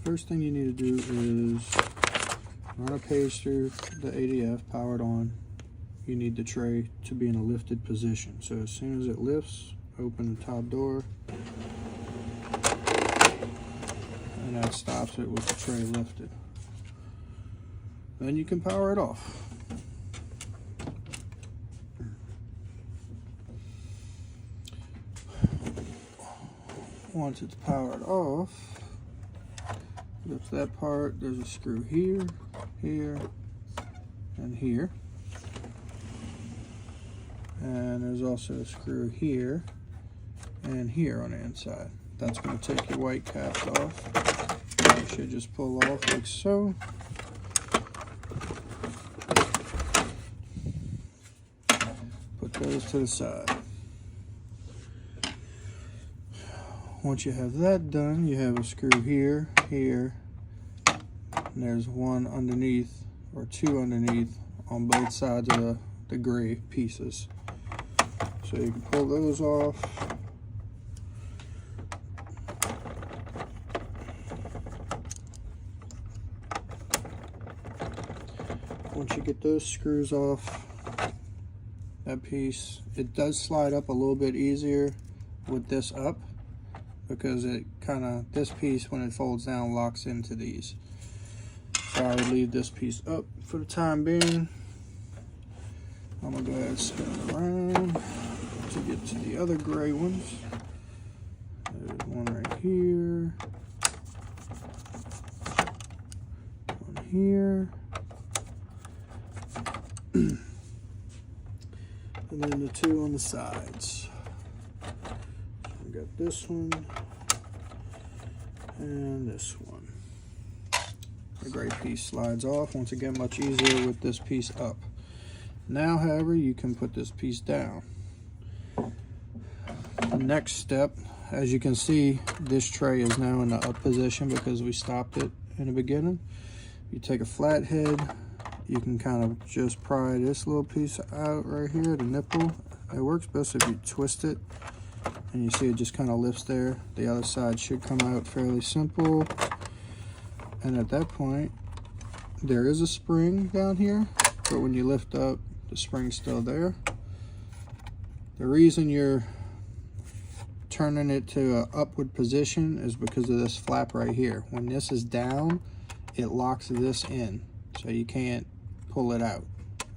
first thing you need to do is run a page through the ADF, power it on. You need the tray to be in a lifted position. So as soon as it lifts, open the top door, and that stops it with the tray lifted. Then you can power it off. Once it's powered off, lift that part. There's a screw here, here, and here. And there's also a screw here and here on the inside. That's going to take your white caps off. You should just pull off like so. Put those to the side. Once you have that done, you have a screw here, here, and there's one underneath, or two underneath, on both sides of the gray pieces. So you can pull those off. Once you get those screws off, that piece, it does slide up a little bit easier with this up, because it kind of, this piece when it folds down locks into these. So I would leave this piece up for the time being. I'm gonna go ahead and spin it around to get to the other gray ones. There's one right here, one here, and then the two on the sides. So we got this one and this one. The gray piece slides off. Once again, much easier with this piece up. Now, however, you can put this piece down. The next step, as you can see, this tray is now in the up position because we stopped it in the beginning. You take a flathead, you can kind of just pry this little piece out right here, the nipple. It works best if you twist it, and you see it just kind of lifts there. The other side should come out fairly simple. And at that point, there is a spring down here, but when you lift up, the spring's still there. The reason you're turning it to an upward position is because of this flap right here. When this is down, it locks this in, so you can't pull it out.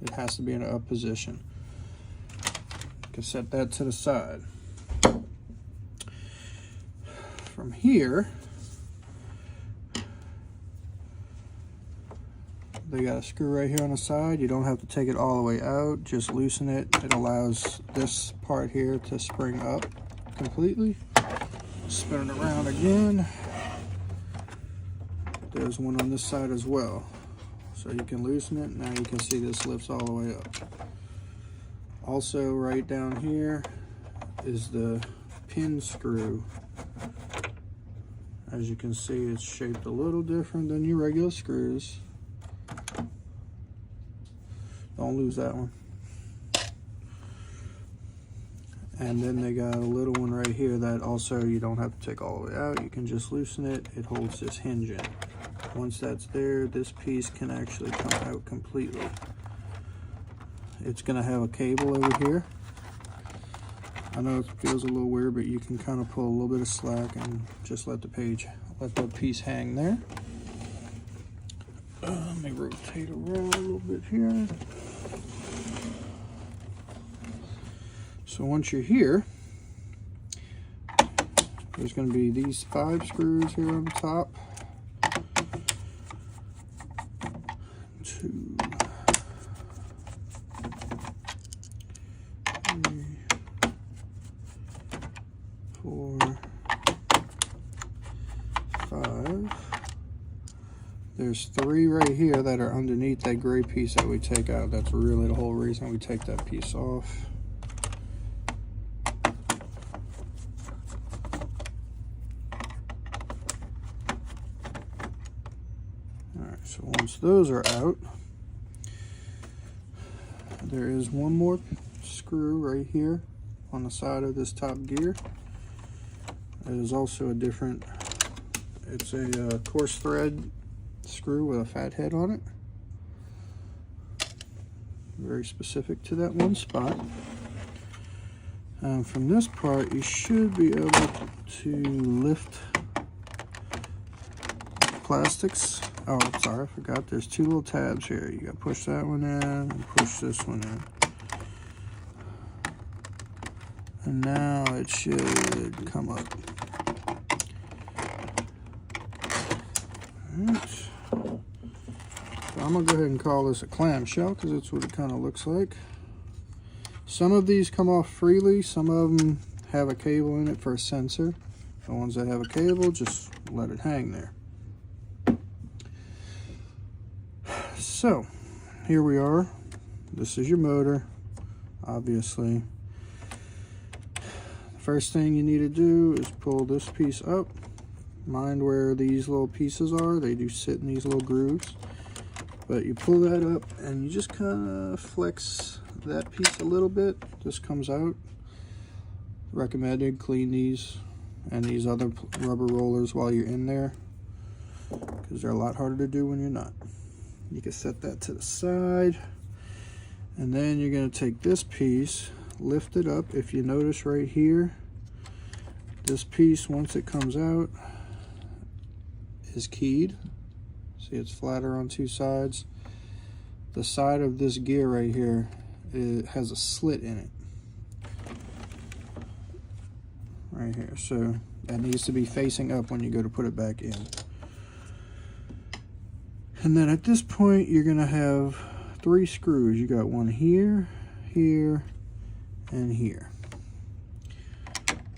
It has to be in an up position. You can set that to the side. From here, they got a screw right here on the side. You don't have to take it all the way out, just loosen it. It allows this part here to spring up completely. Spin it around again. There's one on this side as well. So you can loosen it. Now you can see this lifts all the way up. Also right down here is the pin screw. As you can see, it's shaped a little different than your regular screws. Don't lose that one. And then they got a little one right here that also you don't have to take all the way out. You can just loosen it. It holds this hinge in. Once that's there, this piece can actually come out completely. It's gonna have a cable over here. I know it feels a little weird, but you can kind of pull a little bit of slack and just let the piece hang there. Let me rotate around a little bit here. So once you're here, there's going to be these 5 screws here on the top. 2, 3, 4, 5. There's 3 right here that are underneath that gray piece that we take out. That's really the whole reason we take that piece off. Alright, so once those are out, there is one more screw right here on the side of this top gear. It is also a different It's a coarse thread screw with a fat head on it. Very specific to that one spot. From this part, you should be able to lift plastics. Oh, sorry, I forgot. There's two little tabs here. You gotta push that one in and push this one in. And now it should come up. Alright. So I'm gonna go ahead and call this a clamshell because that's what it kind of looks like. Some of these come off freely, some of them have a cable in it for a sensor. The ones that have a cable, just let it hang there. So, here we are. This is your motor, obviously. The first thing you need to do is pull this piece up. Mind where these little pieces are, they do sit in these little grooves. But you pull that up and you just kind of flex that piece a little bit. This comes out. Recommended clean these and these other rubber rollers while you're in there, because they're a lot harder to do when you're not. You can set that to the side, and then you're going to take this piece, lift it up. If you notice right here, this piece, once it comes out, is keyed. See, it's flatter on two sides. The side of this gear right here, it has a slit in it. Right here. So that needs to be facing up when you go to put it back in. And then at this point, you're going to have 3 screws. You got one here, here, and here.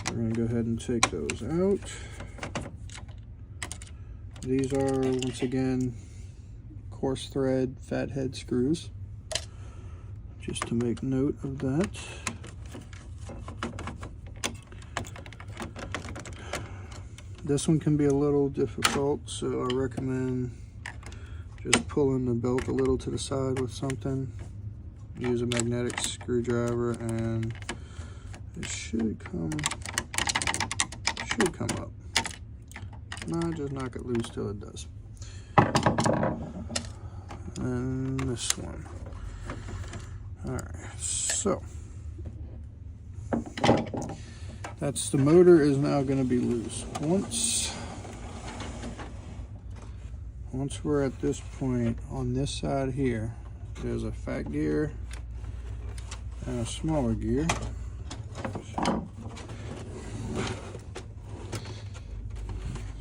We're going to go ahead and take those out. These are, once again, coarse thread fat head screws, just to make note of that. This one can be a little difficult, so I recommend just pulling the belt a little to the side with something. Use a magnetic screwdriver and it should come up. No, just knock it loose till it does. And this one. Alright, so that's the motor is now going to be loose. Once we're at this point, on this side here, there's a fat gear and a smaller gear.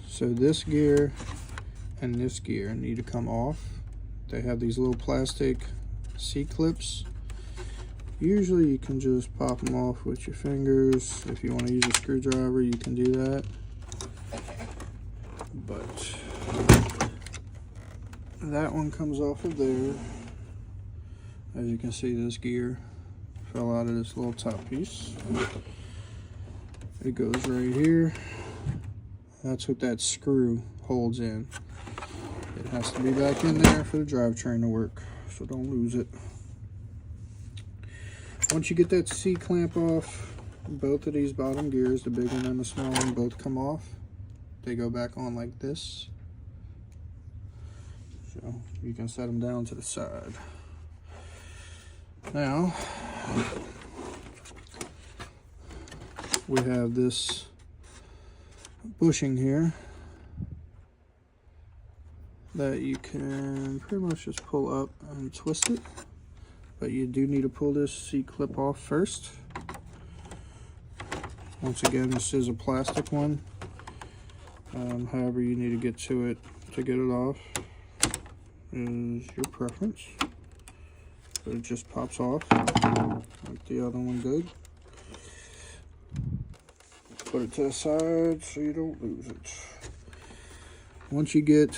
So this gear and this gear need to come off. They have these little plastic C-clips. Usually you can just pop them off with your fingers. If you want to use a screwdriver, you can do that. But that one comes off of there. As you can see, this gear fell out of this little top piece. It goes right here. That's what that screw holds in. It has to be back in there for the drivetrain to work, so don't lose it. Once you get that C-clamp off, both of these bottom gears, the big one and the small one, both come off. They go back on like this. So you can set them down to the side. Now, we have this bushing here that you can pretty much just pull up and twist it. But you do need to pull this C-clip off first. Once again, this is a plastic one. However you need to get to it to get it off is your preference. But it just pops off like the other one did. Put it to the side so you don't lose it. Once you get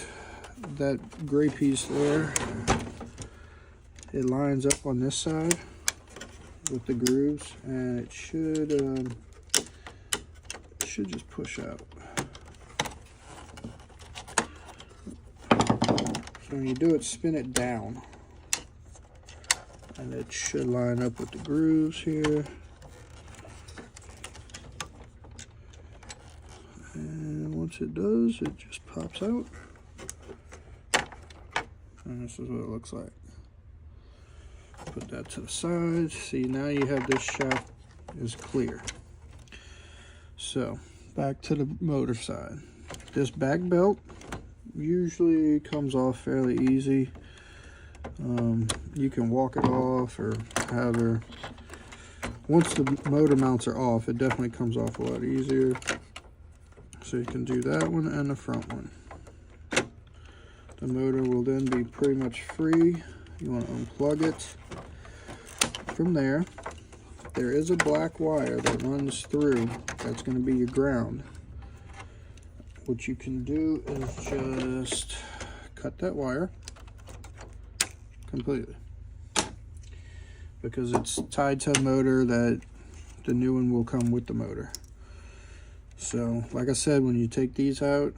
that gray piece there, it lines up on this side with the grooves, and it should just push out. So when you do it, spin it down, and it should line up with the grooves here. And once it does, it just pops out. And this is what it looks like. Put that to the side. See, now you have this shaft is clear. So back to the motor side. This back belt usually comes off fairly easy. You can walk it off or however. Once the motor mounts are off, it definitely comes off a lot easier. So you can do that one and the front one. The motor will then be pretty much free. You want to unplug it. From there, there is a black wire that runs through. That's going to be your ground. What you can do is just cut that wire completely, because it's tied to a motor that the new one will come with the motor. So like I said, when you take these out,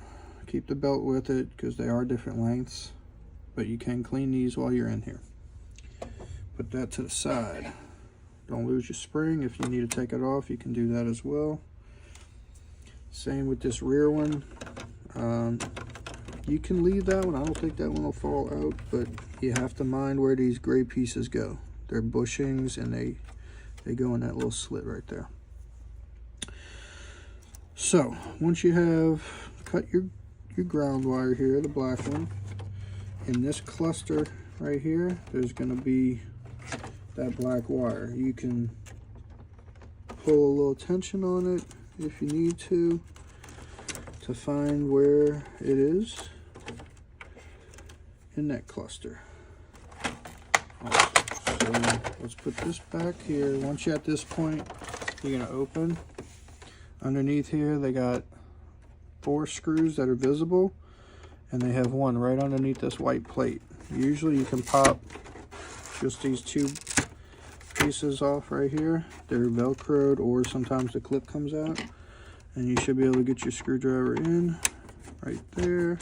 keep the belt with it because they are different lengths, but you can clean these while you're in here. Put that to the side. Don't lose your spring. If you need to take it off, you can do that as well. Same with this rear one. You can leave that one. I don't think that one will fall out, but you have to mind where these gray pieces go. They're bushings and they go in that little slit right there. So once you have cut your ground wire here, the black one, in this cluster right here, there's going to be that black wire. You can pull a little tension on it if you need to find where it is in that cluster. So let's put this back here. Once you're at this point, you're going to open. Underneath here, they got 4 screws that are visible, and they have one right underneath this white plate. Usually you can pop just these 2 pieces off right here. They're velcroed, or sometimes the clip comes out, and you should be able to get your screwdriver in right there.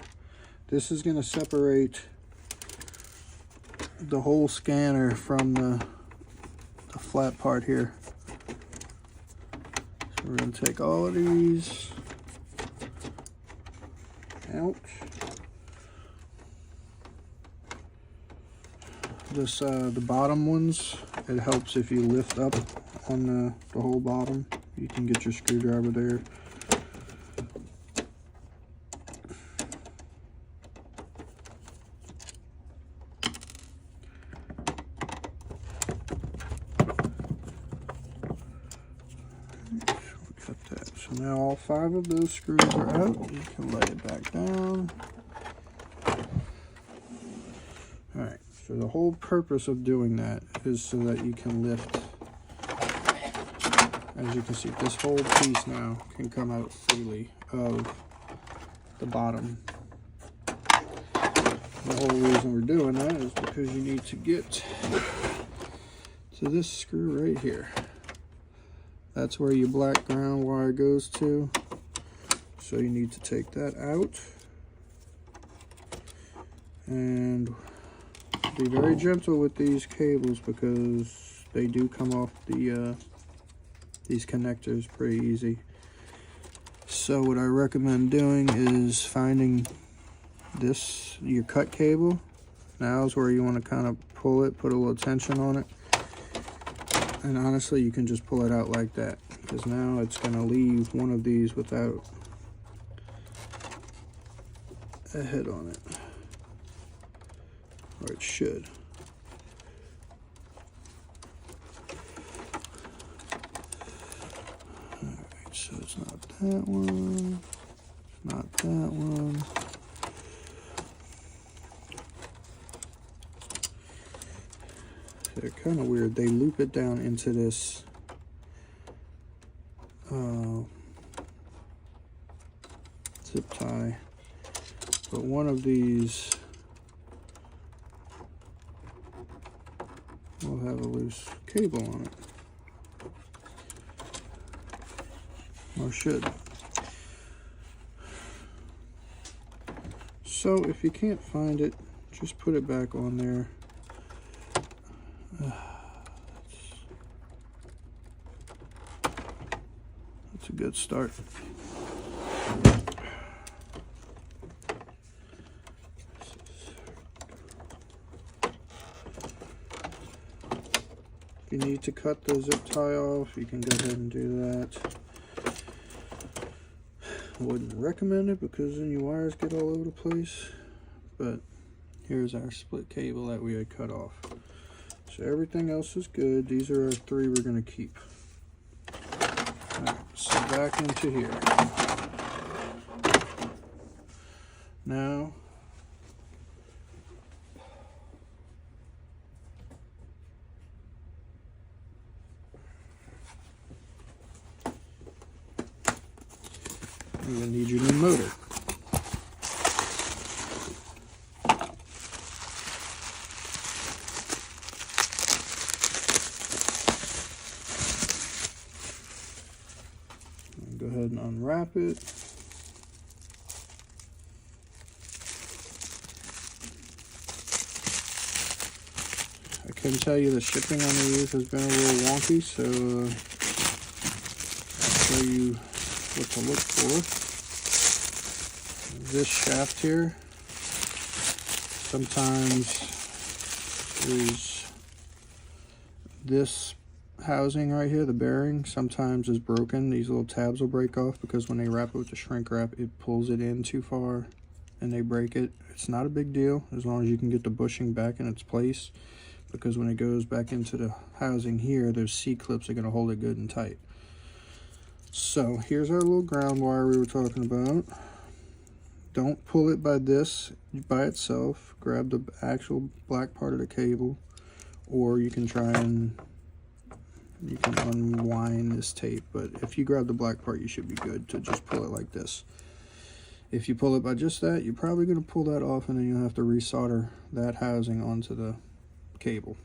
This is going to separate the whole scanner from the flat part here. So we're going to take all of these out. This the bottom ones, it helps if you lift up on the whole bottom. You can get your screwdriver there. Cut that. So now all 5 of those screws are out. You can lay it back down. Alright, so the whole purpose of doing that is so that you can lift. As you can see, this whole piece now can come out freely of the bottom. The whole reason we're doing that is because you need to get to this screw right here. That's where your black ground wire goes to. So you need to take that out. And be very gentle with these cables because they do come off these connectors pretty easy. So what I recommend doing is finding this, your cut cable. Now is where you want to kind of pull it, put a little tension on it. And honestly, you can just pull it out like that, because now it's going to leave one of these without a head on it. Or it should. Alright, so it's not that one. It's not that one. They're kind of weird. They loop it down into this zip tie. But one of these will have a loose cable on it. Or should. So if you can't find it, just put it back on there. That's a good start. you need to cut the zip tie off, you can go ahead and do that. I wouldn't recommend it because then your wires get all over the place, but here's our split cable that we had cut off. So everything else is good. These are our 3 we're going to keep. Alright, so back into here. Now, you're going to need your new motor. Go ahead and unwrap it. I can tell you the shipping on these has been a little wonky, so I'll show you what to look for. This shaft here sometimes is this housing right here, the bearing, sometimes is broken. These little tabs will break off because when they wrap it with the shrink wrap, it pulls it in too far and they break it. It's not a big deal as long as you can get the bushing back in its place, because when it goes back into the housing here, those C-clips are going to hold it good and tight. So here's our little ground wire we were talking about. Don't pull it by this by itself. Grab the actual black part of the cable, or you can try and unwind this tape, but if you grab the black part, you should be good to just pull it like this. If you pull it by just that, you're probably going to pull that off, and then you'll have to resolder that housing onto the cable.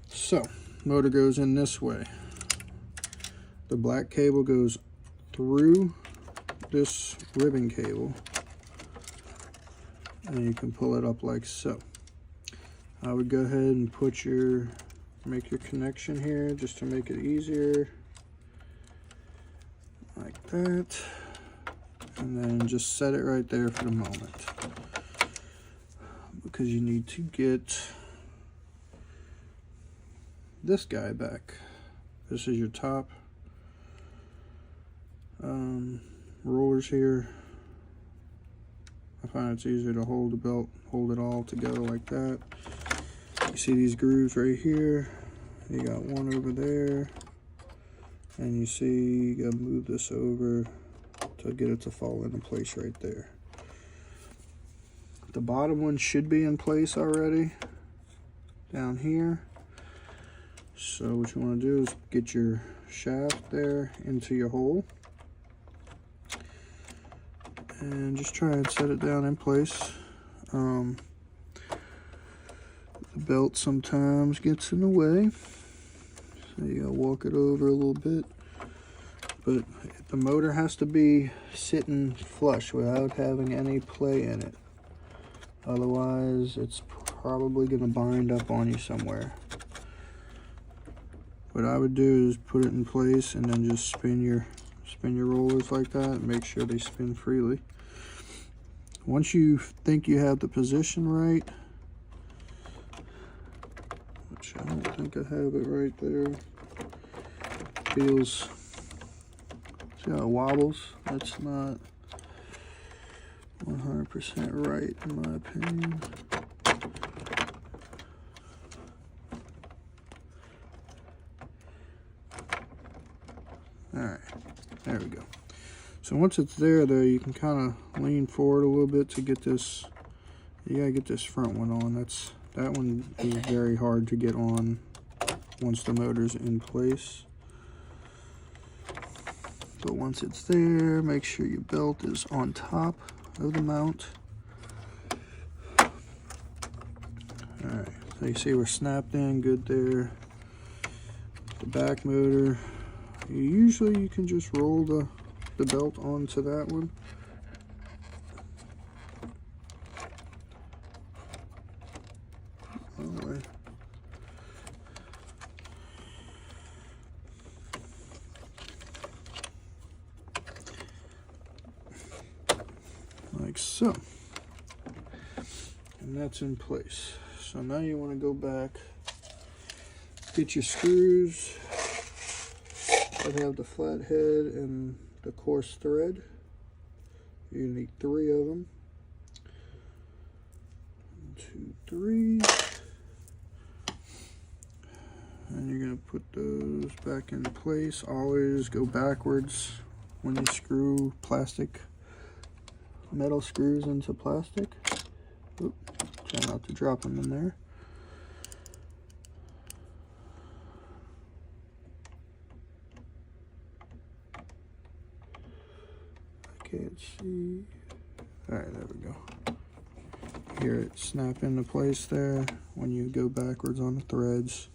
So, motor goes in this way. The black cable goes through this ribbon cable, and you can pull it up like so. I would go ahead and make your connection here just to make it easier, like that, and then just set it right there for the moment, because you need to get this guy back. This is your top rollers here. I find it's easier to hold the belt, hold it all together like that. You see these grooves right here, you got one over there, and you see you gotta move this over to get it to fall into place right there. The bottom one should be in place already down here. So what you want to do is get your shaft there into your hole and just try and set it down in place. The belt sometimes gets in the way, so you gotta walk it over a little bit, but the motor has to be sitting flush without having any play in it, otherwise it's probably gonna bind up on you somewhere. What I would do is put it in place and then just spin your rollers like that and make sure they spin freely. Once you think you have the position right, which I don't think I have it right there, feels, see how it wobbles? That's not 100% right in my opinion. Alright, there we go. So once it's there though, you can kind of lean forward a little bit to get this, you gotta get this front one on. That one is very hard to get on once the motor's in place. But once it's there, make sure your belt is on top of the mount. Alright, so you see we're snapped in good there. The back motor, usually you can just roll the belt onto that one. Alright. Like so. And that's in place. So now you want to go back Get your screws that have the flat head and the coarse thread. You need 3 of them. 1, 2, 3. And you're going to put those back in place. Always go backwards when you screw metal screws into plastic. Oop, try not to drop them in there. Can't see. Alright, there we go. Hear it snap into place there when you go backwards on the threads.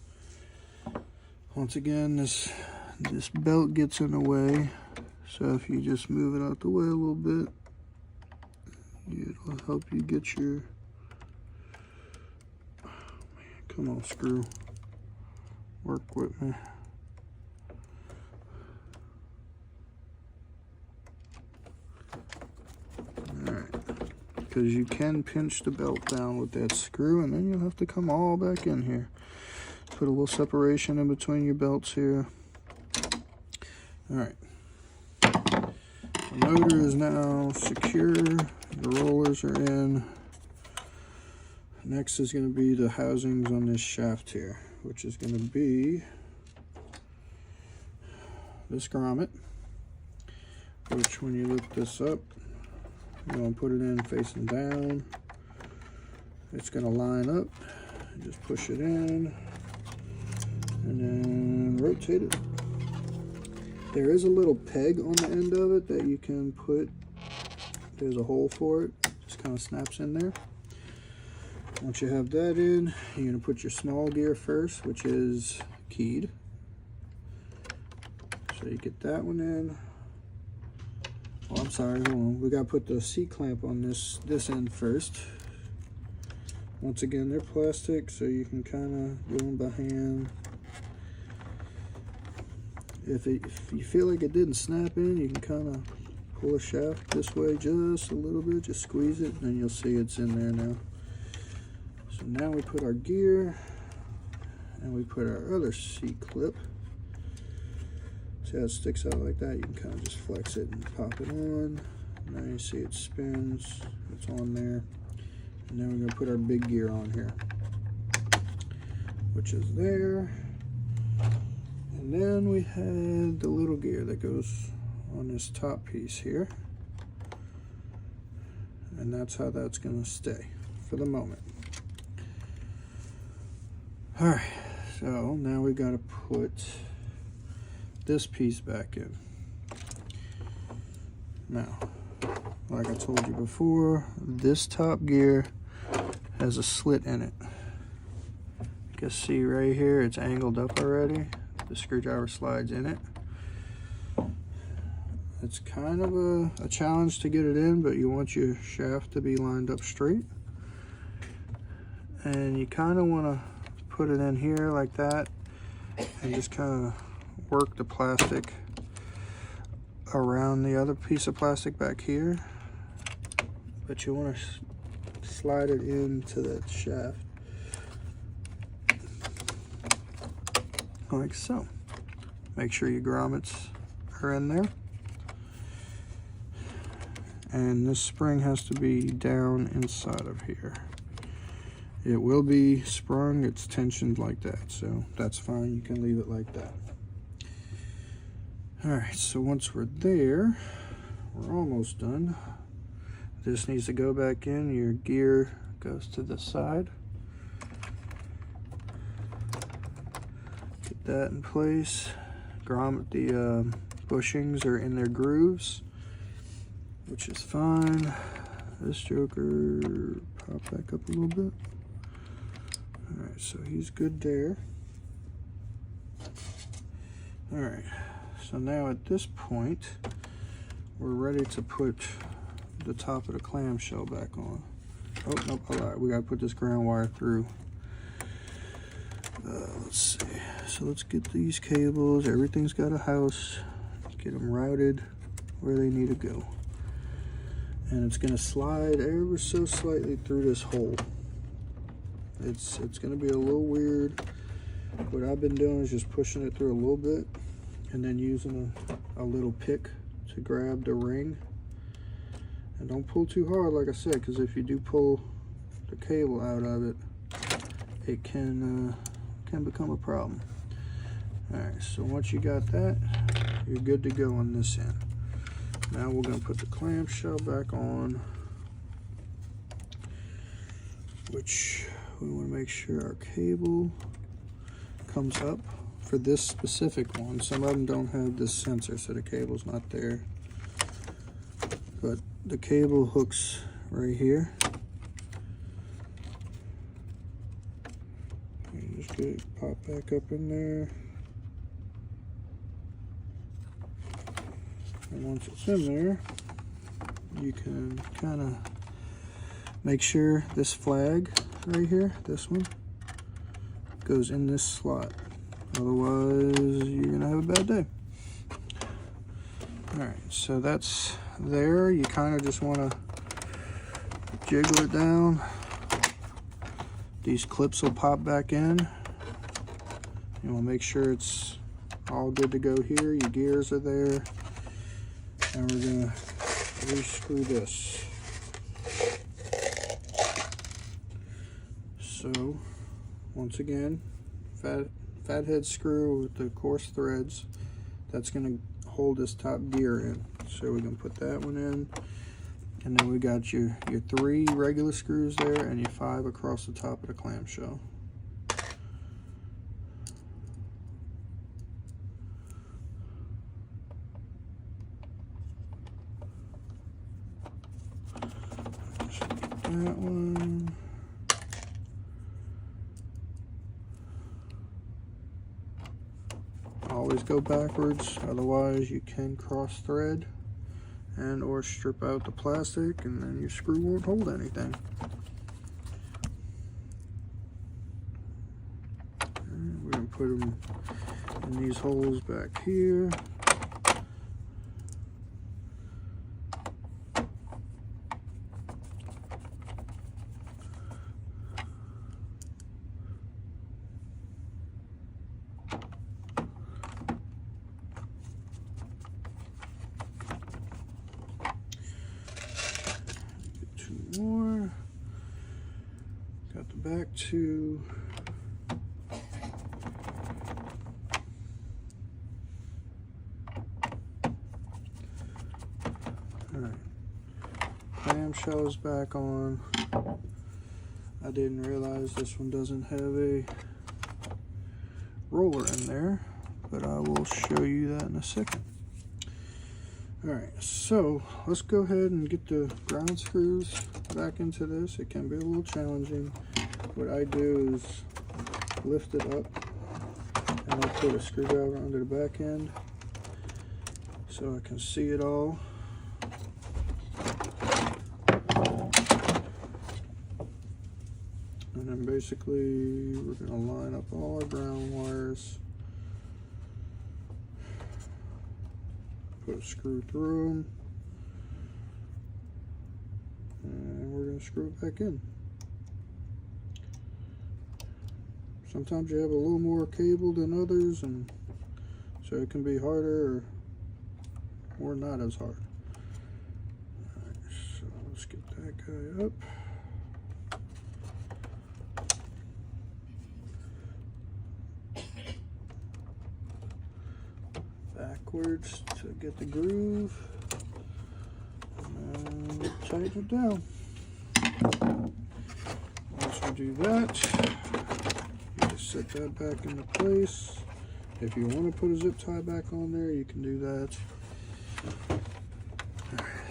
Once again, this belt gets in the way, so if you just move it out the way a little bit, it'll help you get your, oh man, come on, screw, work with me. Because you can pinch the belt down with that screw, and then you'll have to come all back in here. Put a little separation in between your belts here. Alright. The motor is now secure. The rollers are in. Next is going to be the housings on this shaft here, which is going to be this grommet, which when you lift this up, you're going to put it in facing down. It's going to line up. Just push it in and then rotate it. There is a little peg on the end of it that you can put. There's a hole for it. Just kind of snaps in there. Once you have that in, you're going to put your small gear first, which is keyed. So you get that one in. Oh, I'm sorry, hold on. We got to put the C-clamp on this end first. Once again, they're plastic, so you can kind of do them by hand. If you feel like it didn't snap in, you can kind of pull a shaft this way just a little bit, just squeeze it, and then you'll see it's in there now. So now we put our gear, and we put our other C-clip. See how it sticks out like that? You can kind of just flex it and pop it on. Now you see it spins, it's on there. And then we're going to put our big gear on here, which is there. And then we had the little gear that goes on this top piece here. And that's how that's going to stay for the moment. Alright, so now we got to put this piece back in. Now, like I told you before, this top gear has a slit in it. You can see right here, it's angled up already. The screwdriver slides in it. It's kind of a challenge to get it in, but you want your shaft to be lined up straight. And you kind of want to put it in here like that and just kind of work the plastic around the other piece of plastic back here, but you want to slide it into that shaft like so. Make sure your grommets are in there, and this spring has to be down inside of here. It will be sprung, it's tensioned like that, so that's fine, you can leave it like that. Alright, so once we're there, we're almost done. This needs to go back in, your gear goes to the side. Get that in place. Grommet, the bushings are in their grooves, which is fine. This joker, pop back up a little bit. Alright, so he's good there. Alright, so now at this point, we're ready to put the top of the clamshell back on. Oh, nope, alright, we gotta put this ground wire through. Let's see, so let's get these cables, everything's got a house, get them routed where they need to go. And it's gonna slide ever so slightly through this hole. It's gonna be a little weird, What I've been doing is just pushing it through a little bit and then using a little pick to grab the ring. And don't pull too hard, like I said, because if you do pull the cable out of it, it can become a problem. Alright, so once you got that, you're good to go on this end. Now we're going to put the clamshell back on, which we want to make sure our cable comes up for this specific one. Some of them don't have this sensor, so the cable's not there. But the cable hooks right here. You just get it pop back up in there. And once it's in there, you can kind of make sure this flag right here, this one, goes in this slot. Otherwise, you're gonna have a bad day. Alright, so that's there. You kind of just want to jiggle it down. These clips will pop back in. You want to make sure it's all good to go here. Your gears are there. And we're going to re-screw this. So, once again, fat head screw with the coarse threads. That's going to hold this top gear in. So we're going to put that one in. And then we got your 3 regular screws there and your 5 across the top of the clamshell. That one. Always go backwards, otherwise you can cross thread and or strip out the plastic and then your screw won't hold anything. And we're going to put them in these holes back here. More. Got the back 2. Alright. Clamshell is back on. I didn't realize this one doesn't have a roller in there, but I will show you that in a second. Alright, so let's go ahead and get the ground screws back into this. It can be a little challenging. What I do is lift it up and I'll put a screwdriver under the back end so I can see it all. And then basically we're going to line up all our ground wires. Put a screw through them, and we're going to screw it back in. Sometimes you have a little more cable than others, and so it can be harder or not as hard. Alright, so let's get that guy up. Backwards to get the groove and tighten it down. Once we do that, you just set that back into place. If you want to put a zip tie back on there, you can do that.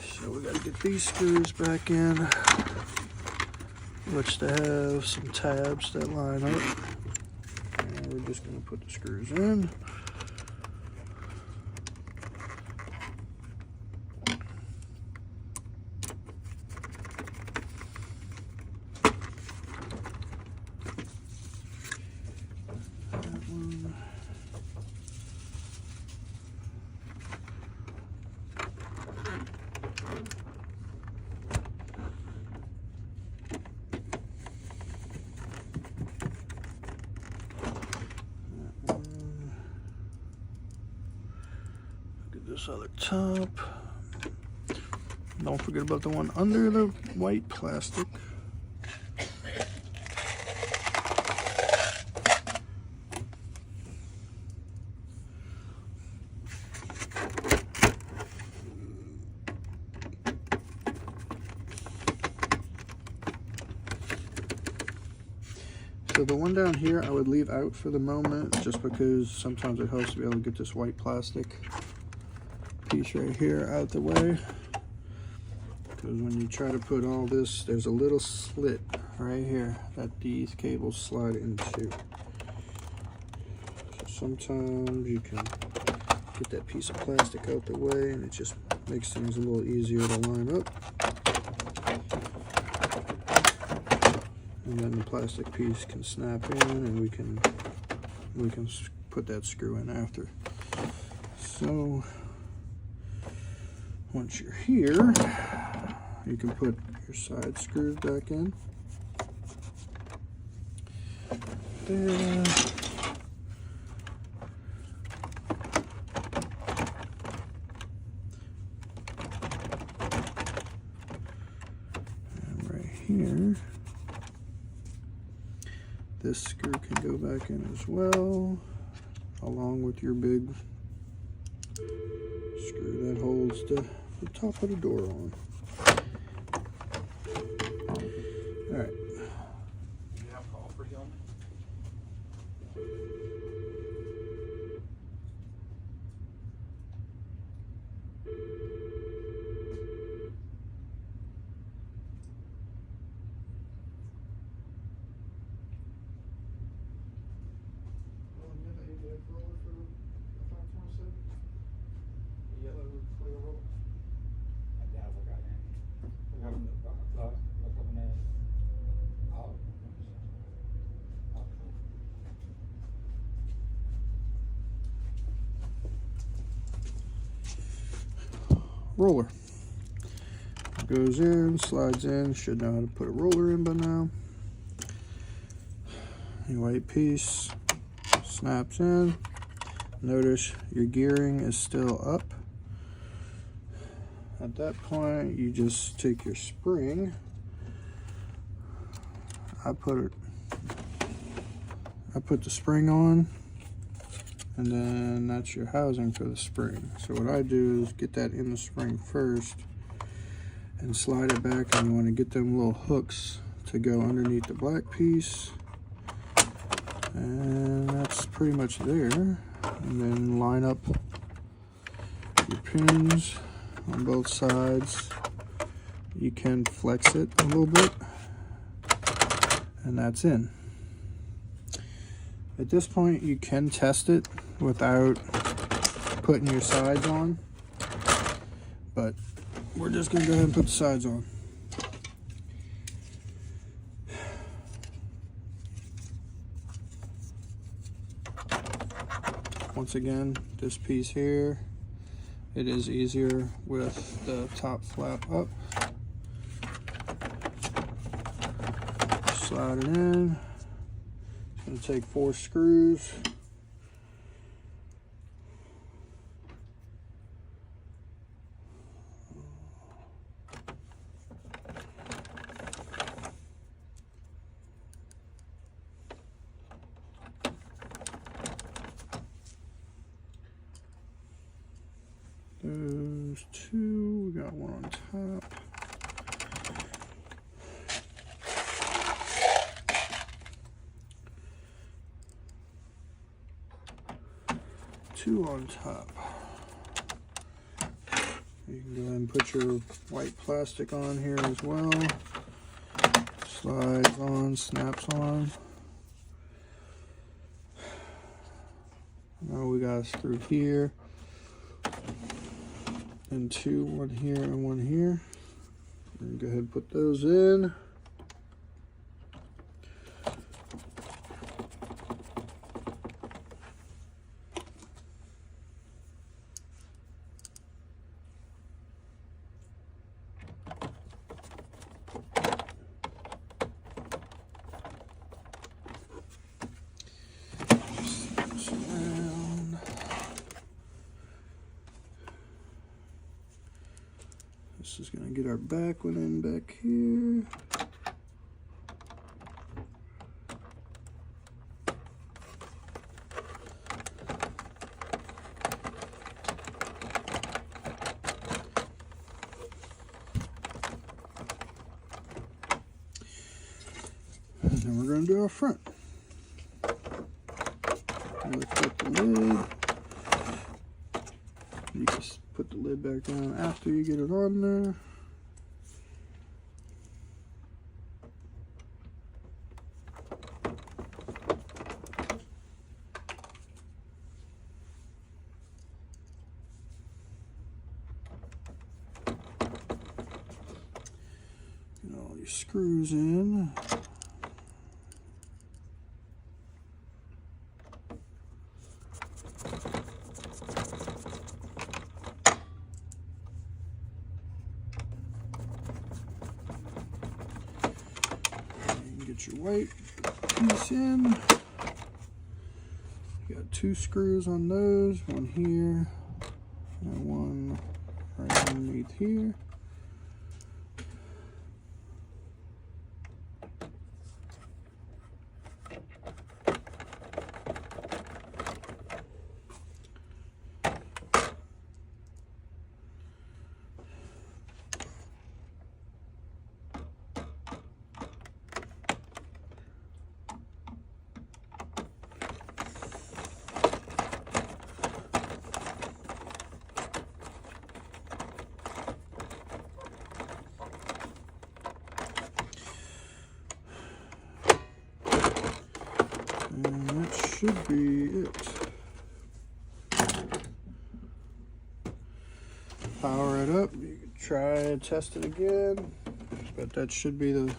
So we got to get these screws back in, which they have some tabs that line up. And we're just going to put the screws in. this other top. Don't forget about the one under the white plastic. So the one down here I would leave out for the moment, just because sometimes it helps to be able to get this white plastic piece right here out the way. Because when you try to put all this, there's a little slit right here that these cables slide into. So sometimes you can get that piece of plastic out the way and it just makes things a little easier to line up. And then the plastic piece can snap in, and we can put that screw in after. So once you're here, you can put your side screws back in. There. And right here, this screw can go back in as well, along with your big screw that holds the top of the door on. All right. Do you have call for him? Roller goes in, slides in. Should know how to put a roller in by now. Your white piece snaps in. Notice your gearing is still up. At that point, you just take your spring. I put the spring on, and then that's your housing for the spring. So what I do is get that in the spring first and slide it back, and you want to get them little hooks to go underneath the black piece. And that's pretty much there. And then line up your pins on both sides. You can flex it a little bit, and that's in. At this point, you can test it without putting your sides on, but we're just gonna go ahead and put the sides on. Once again, this piece here, it is easier with the top flap up. Slide it in. It's going to take 4 screws. Those 2, we got one on top. Two on top. You can go ahead and put your white plastic on here as well. Slides on, snaps on. Now we got a screw here, and 2, one here and one here. And go ahead and put those in. This is going to get our back one in back here. And then we're going to do our front. Lift up the lid. You just put the lid back down after you get it on there. Get all your screws in. Get your white piece in. You got 2 screws on those, one here and one right underneath here. And that should be it. Power it up. You can try and test it again, but that should be the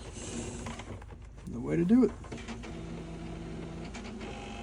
way to do it.